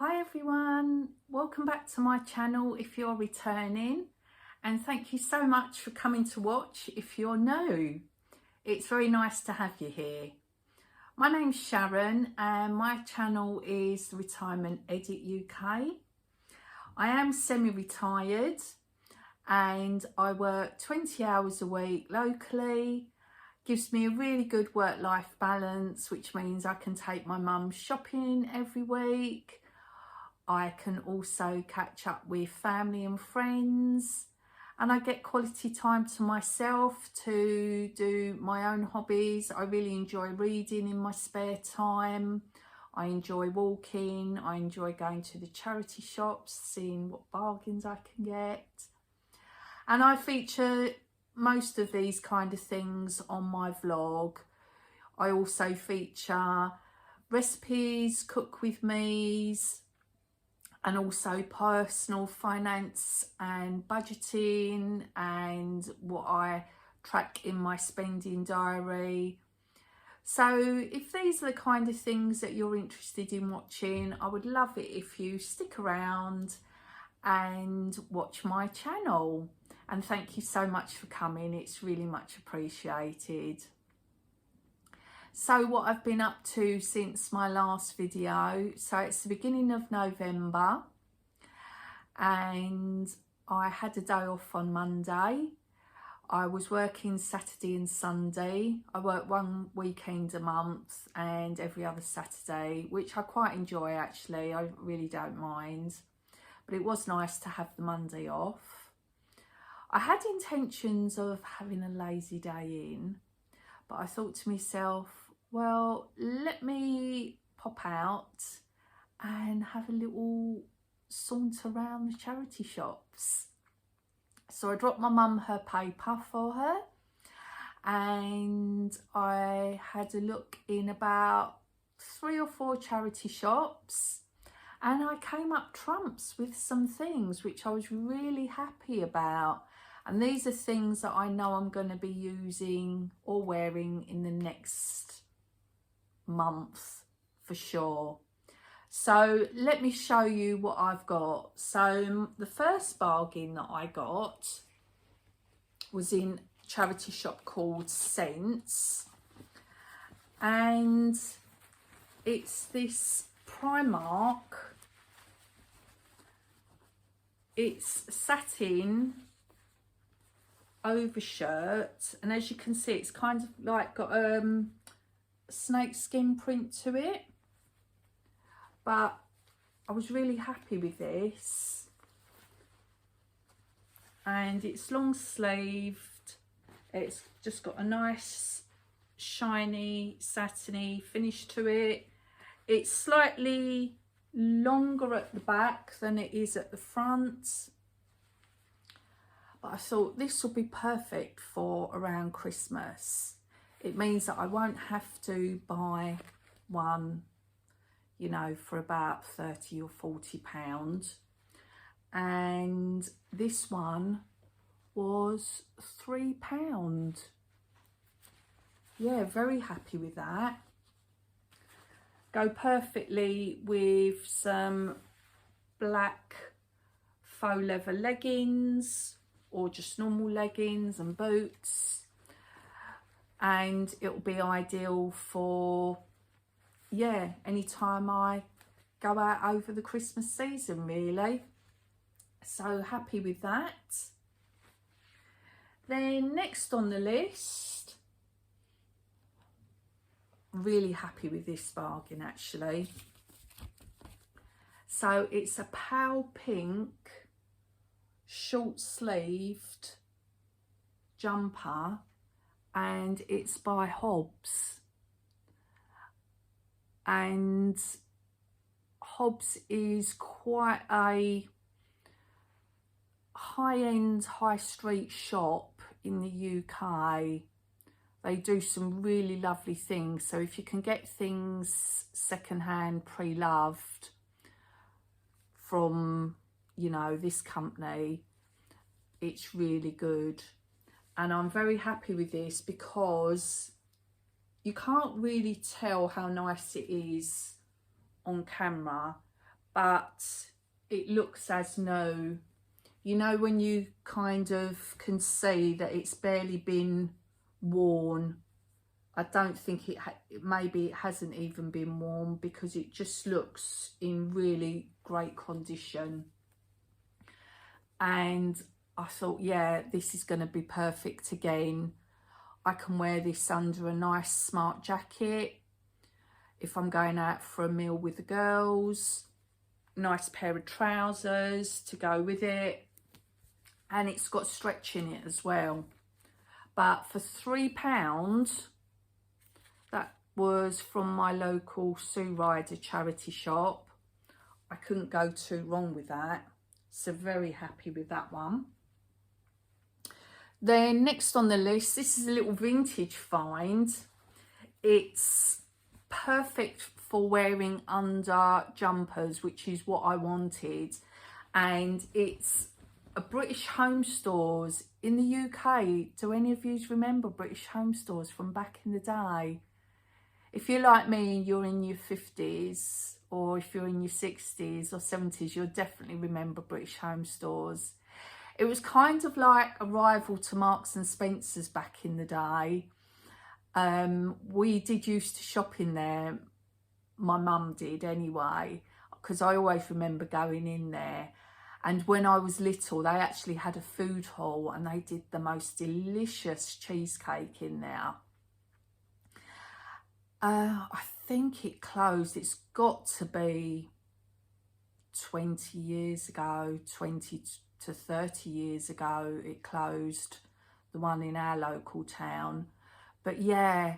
Hi everyone, welcome back to my channel if you're returning, and thank you so much for coming to watch if you're new. It's very nice to have you here. My name's Sharon and my channel is the Retirement Edit UK. I am semi-retired and I work 20 hours a week locally. Gives me a really good work-life balance, which means I can take my mum shopping every week. I can also catch up with family and friends, and I get quality time to myself to do my own hobbies. I really enjoy reading in my spare time. I enjoy walking. I enjoy going to the charity shops, seeing what bargains I can get. And I feature most of these kind of things on my vlog. I also feature recipes, cook with me's, and also personal finance and budgeting and what I track in my spending diary. So if these are the kind of things that you're interested in watching, I would love it if you stick around and watch my channel. And thank you so much for coming, it's really much appreciated. So what I've been up to since my last video, so it's the beginning of November and I had a day off on Monday. I was working Saturday and Sunday. I work one weekend a month and every other Saturday, which I quite enjoy actually, I really don't mind. But it was nice to have the Monday off. I had intentions of having a lazy day in, but I thought to myself, well, let me pop out and have a little saunter around the charity shops. So I dropped my mum her paper for her and I had a look in about 3 or 4 charity shops and I came up trumps with some things which I was really happy about. And these are things that I know I'm going to be using or wearing in the next month for sure. So let me show you what I've got. So the first bargain that I got was in a charity shop called Sense, and it's this Primark. It's satin overshirt, and as you can see it's kind of like got snake skin print to it, but I was really happy with this, and it's long sleeved. It's just got a nice shiny satiny finish to it. It's slightly longer at the back than it is at the front, but I thought this will be perfect for around Christmas. It means that I won't have to buy one, you know, for about 30 or 40 pounds. And this one was £3. Yeah, very happy with that. Go perfectly with some black faux leather leggings or just normal leggings and boots, and it'll be ideal for, yeah, anytime I go out over the Christmas season really. So happy with that. Then next on the list, really happy with this bargain actually. So it's a pale pink short sleeved jumper and it's by Hobbs, and Hobbs is quite a high-end high street shop in the UK. They do some really lovely things, so if you can get things secondhand pre-loved from, you know, this company, it's really good. And I'm very happy with this because you can't really tell how nice it is on camera, but it looks as new. You know, when you kind of can see that it's barely been worn. I don't think maybe it hasn't even been worn, because it just looks in really great condition. And I thought, yeah, this is going to be perfect again. I can wear this under a nice smart jacket if I'm going out for a meal with the girls. Nice pair of trousers to go with it, and it's got stretch in it as well. But for £3, that was from my local Sue Ryder charity shop. I couldn't go too wrong with that, so very happy with that one. Then next on the list, this is a little vintage find. It's perfect for wearing under jumpers, which is what I wanted. And it's a British Home Stores in the UK. Do any of you remember British Home Stores from back in the day? If you're like me and you're in your 50s, or if you're in your 60s or 70s, you'll definitely remember British Home Stores. It was kind of like a rival to Marks and Spencer's back in the day. We did used to shop in there. My mum did anyway, because I always remember going in there. And when I was little, they actually had a food hall, and they did the most delicious cheesecake in there. I think it closed. It's got to be 20 years ago, 20 to 30 years ago it closed, the one in our local town. But yeah,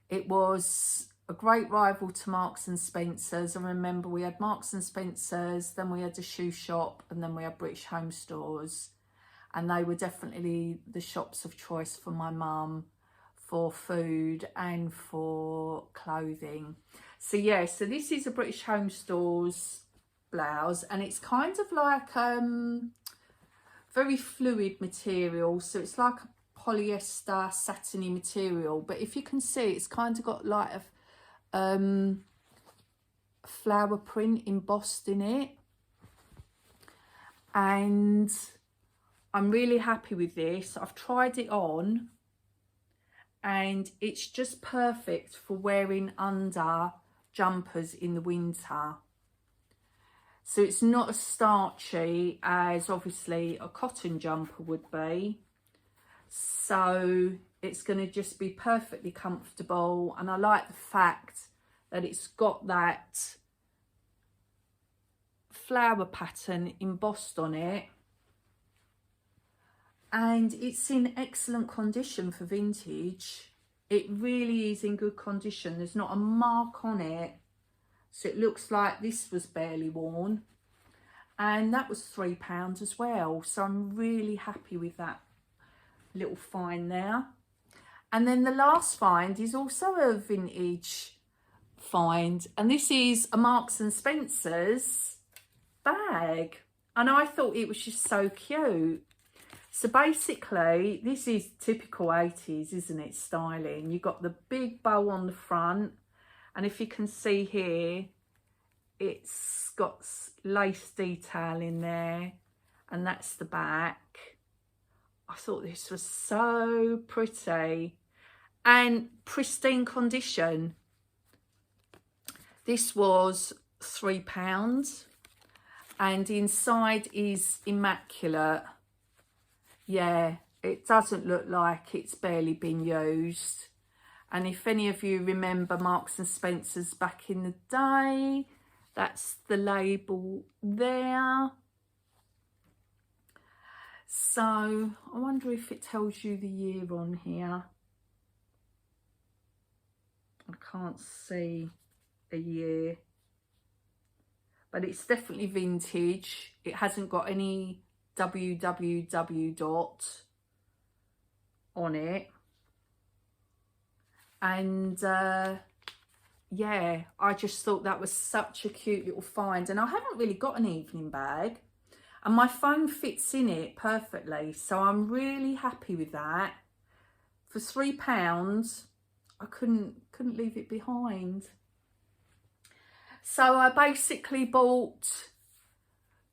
it was a great rival to Marks and Spencer's. I remember we had Marks and Spencer's, then we had a shoe shop, and then we had British Home Stores. And they were definitely the shops of choice for my mum, for food and for clothing. So yeah, so this is a British Home Stores blouse, and it's kind of like very fluid material. So it's like a polyester satiny material, but if you can see, it's kind of got like a flower print embossed in it. And I'm really happy with this. I've tried it on, and it's just perfect for wearing under jumpers in the winter. So it's not as starchy as obviously a cotton jumper would be. So it's going to just be perfectly comfortable. And I like the fact that it's got that flower pattern embossed on it. And it's in excellent condition for vintage. It really is in good condition. There's not a mark on it. So it looks like this was barely worn. And that was £3 as well. So I'm really happy with that little find there. And then the last find is also a vintage find. And this is a Marks and Spencer's bag. And I thought it was just so cute. So basically, this is typical 80s, isn't it, styling? You've got the big bow on the front. And if you can see here, it's got lace detail in there. And that's the back. I thought this was so pretty. And pristine condition. This was £3. And inside is immaculate. Yeah, it doesn't look like it's barely been used. And if any of you remember Marks and Spencer's back in the day, that's the label there. So I wonder if it tells you the year on here. I can't see a year, but it's definitely vintage. It hasn't got any www dot on it. And yeah, I just thought that was such a cute little find. And I haven't really got an evening bag, and my phone fits in it perfectly, so I'm really happy with that. For £3, I couldn't leave it behind. So I basically bought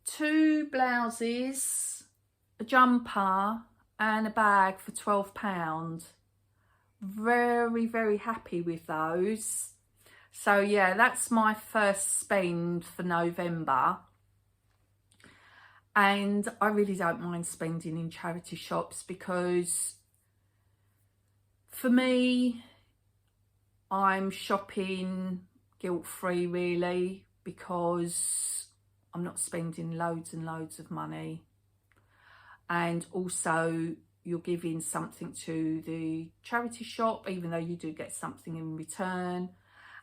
2 blouses, a jumper and a bag for £12. Very, very happy with those. So yeah, that's my first spend for November. And I really don't mind spending in charity shops because for me, I'm shopping guilt-free really, because I'm not spending loads and loads of money. And also you're giving something to the charity shop, even though you do get something in return.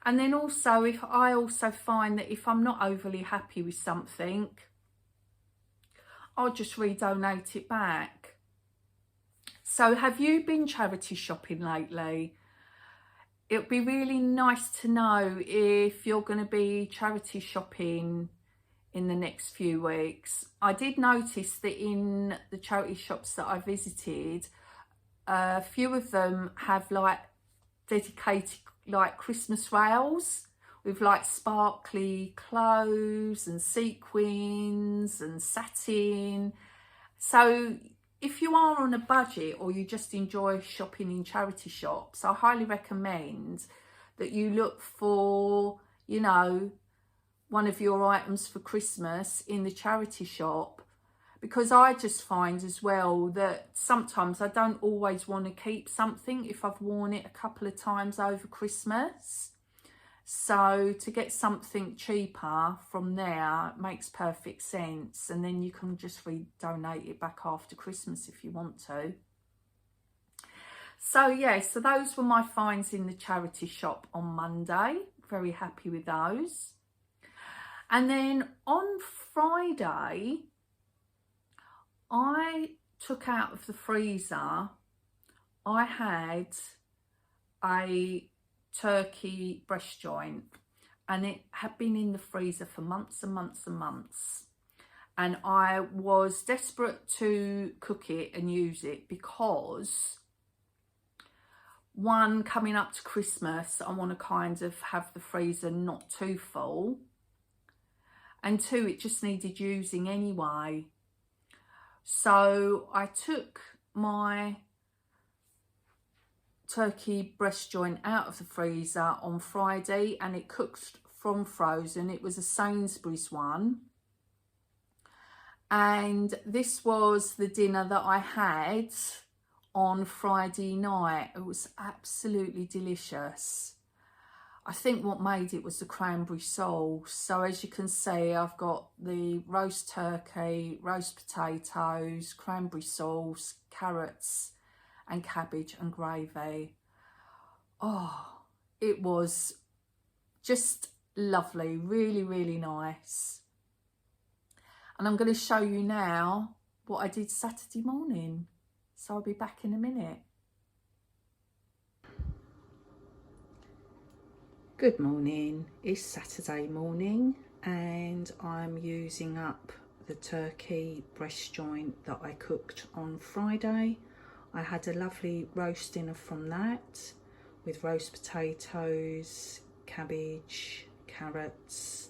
And then also, if I also find that if I'm not overly happy with something, I'll just redonate it back. So have you been charity shopping lately? It'd be really nice to know if you're going to be charity shopping in the next few weeks. I did notice that in the charity shops that I visited, a few of them have like dedicated like Christmas rails with like sparkly clothes and sequins and satin. So if you are on a budget or you just enjoy shopping in charity shops, I highly recommend that you look for, you know, one of your items for Christmas in the charity shop, because I just find as well that sometimes I don't always want to keep something if I've worn it a couple of times over Christmas. So to get something cheaper from there makes perfect sense, and then you can just donate it back after Christmas if you want to. So yeah, so those were my finds in the charity shop on Monday. Very happy with those. And then on Friday, I took out of the freezer, I had a turkey breast joint, and it had been in the freezer for months and months and months. And I was desperate to cook it and use it because, one, coming up to Christmas, I want to kind of have the freezer not too full. And two, it just needed using anyway. So I took my turkey breast joint out of the freezer on Friday, and it cooked from frozen. It was a Sainsbury's one. And this was the dinner that I had on Friday night. It was absolutely delicious. I think what made it was the cranberry sauce. So as you can see, I've got the roast turkey, roast potatoes, cranberry sauce, carrots and cabbage and gravy. Oh, it was just lovely, really, really nice. And I'm going to show you now what I did Saturday morning. So I'll be back in a minute. Good morning, it's Saturday morning and I'm using up the turkey breast joint that I cooked on Friday. I had a lovely roast dinner from that with roast potatoes, cabbage, carrots,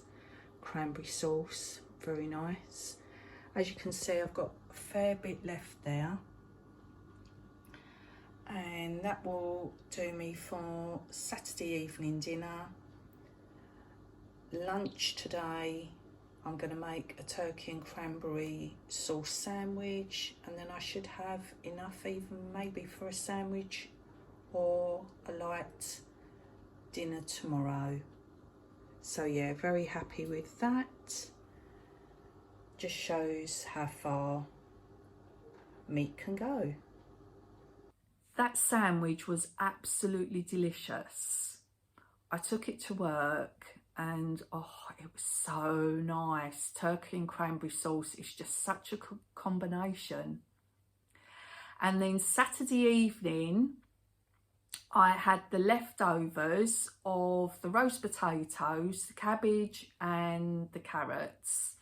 cranberry sauce, very nice. As you can see, I've got a fair bit left there. And that will do me for Saturday evening dinner. Lunch today, I'm going to make a turkey and cranberry sauce sandwich, and then I should have enough even maybe for a sandwich or a light dinner tomorrow. So yeah, very happy with that. Just shows how far meat can go. That sandwich was absolutely delicious. I took it to work and oh, it was so nice. Turkey and cranberry sauce is just such a combination. And then Saturday evening, I had the leftovers of the roast potatoes, the cabbage and the carrots.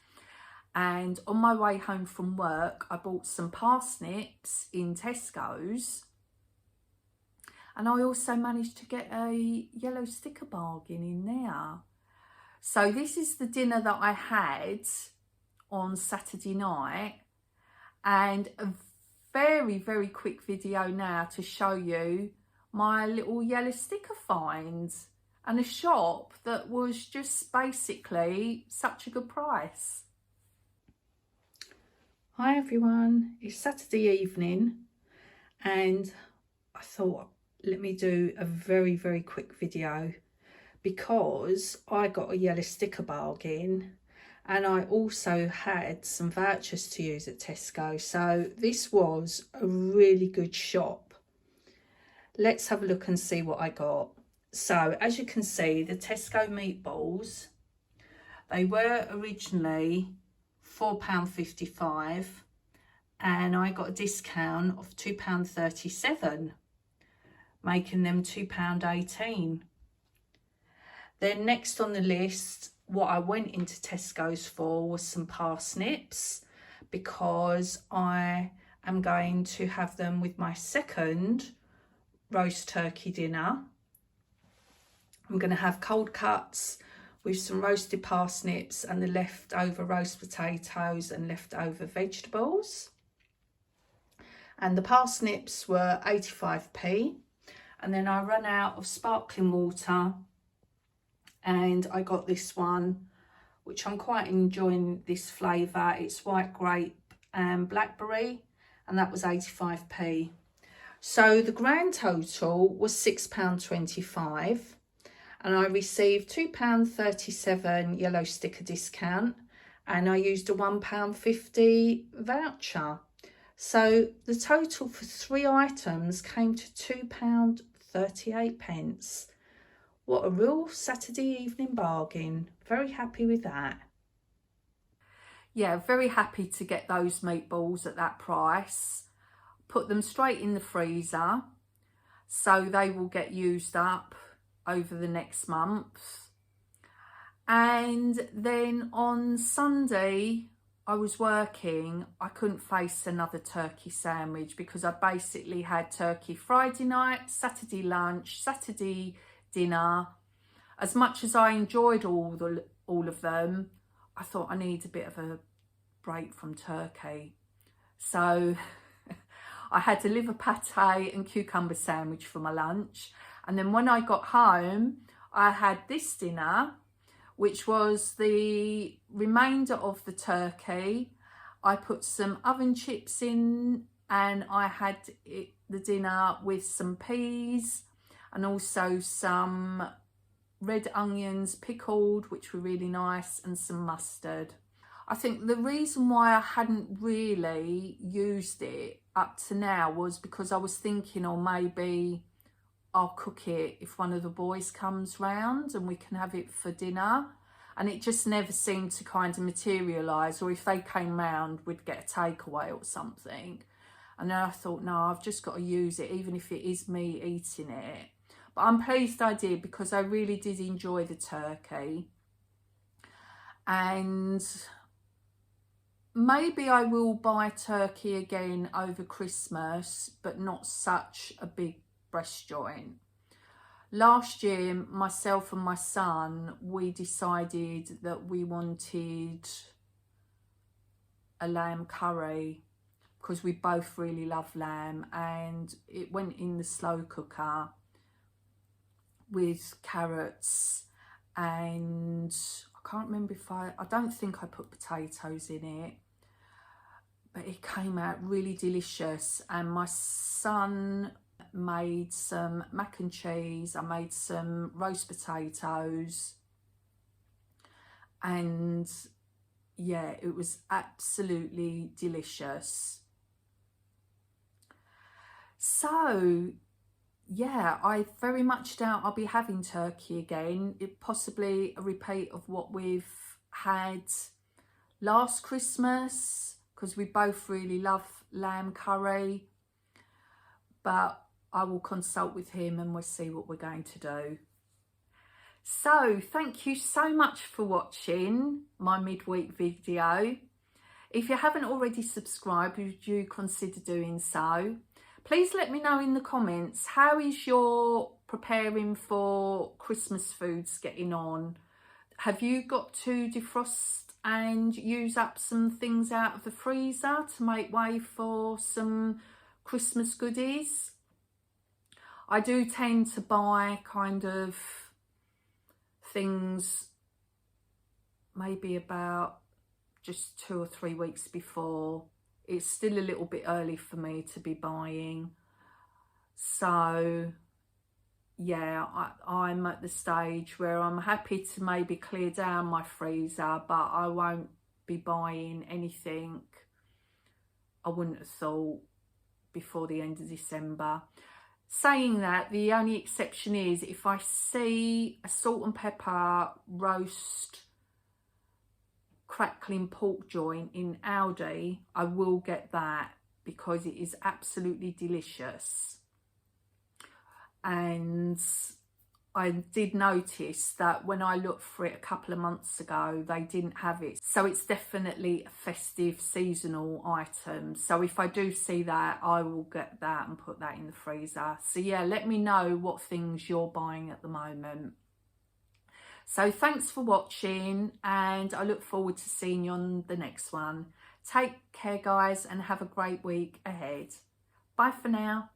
And on my way home from work, I bought some parsnips in Tesco's. And I also managed to get a yellow sticker bargain in there. So this is the dinner that I had on Saturday night, and a very quick video now to show you my little yellow sticker find and a shop that was just basically such a good price. Hi everyone, it's Saturday evening and I thought let me do a very quick video because I got a yellow sticker bargain and I also had some vouchers to use at Tesco, so this was a really good shop. Let's have a look and see what I got. So as you can see, the Tesco meatballs, they were originally £4.55 and I got a discount of £2.37, making them £2.18. Then next on the list, what I went into Tesco's for was some parsnips, because I am going to have them with my second roast turkey dinner. I'm going to have cold cuts with some roasted parsnips and the leftover roast potatoes and leftover vegetables. And the parsnips were 85p. And then I ran out of sparkling water and I got this one, which I'm quite enjoying this flavour. It's white grape and blackberry, and that was 85p. So the grand total was £6.25 and I received £2.37 yellow sticker discount and I used a £1.50 voucher. So the total for 3 items came to £2.38. What a real Saturday evening bargain. Very happy with that. Yeah, very happy to get those meatballs at that price. Put them straight in the freezer so they will get used up over the next month. And then on Sunday I was working. I couldn't face another turkey sandwich because I basically had turkey Friday night, Saturday lunch, Saturday dinner. As much as I enjoyed all of them, I thought I need a bit of a break from turkey. So I had a liver pate and cucumber sandwich for my lunch. And then when I got home, I had this dinner, which was the remainder of the turkey. I put some oven chips in and I had the dinner with some peas and also some red onions pickled, which were really nice, and some mustard. I think the reason why I hadn't really used it up to now was because I was thinking, or maybe I'll cook it if one of the boys comes round and we can have it for dinner. And it just never seemed to kind of materialise, or if they came round, we'd get a takeaway or something. And then I thought, no, I've just got to use it, even if it is me eating it. But I'm pleased I did, because I really did enjoy the turkey. And maybe I will buy turkey again over Christmas, but not such a big breast joint. Last year, myself and my son, we decided that we wanted a lamb curry because we both really love lamb, and it went in the slow cooker with carrots, and I can't remember if I don't think I put potatoes in it, but it came out really delicious. And my son made some mac and cheese, I made some roast potatoes, and yeah, it was absolutely delicious. So yeah, I very much doubt I'll be having turkey again. It possibly a repeat of what we've had last Christmas, because we both really love lamb curry. But I will consult with him and we'll see what we're going to do. So thank you so much for watching my midweek video. If you haven't already subscribed, would you consider doing so? Please let me know in the comments, how is your preparing for Christmas foods getting on? have you got to defrost and use up some things out of the freezer to make way for some Christmas goodies? I do tend to buy kind of things maybe about just 2 or 3 weeks before. It's still a little bit early for me to be buying. So yeah, I'm at the stage where I'm happy to maybe clear down my freezer, but I won't be buying anything, I wouldn't have thought, before the end of December. Saying that, the only exception is if I see a salt and pepper roast crackling pork joint in Aldi, I will get that because it is absolutely delicious. And I did notice that when I looked for it a couple of months ago, they didn't have it. So it's definitely a festive seasonal item. So if I do see that, I will get that and put that in the freezer. So yeah, let me know what things you're buying at the moment. So thanks for watching, and I look forward to seeing you on the next one. Take care, guys, and have a great week ahead. Bye for now.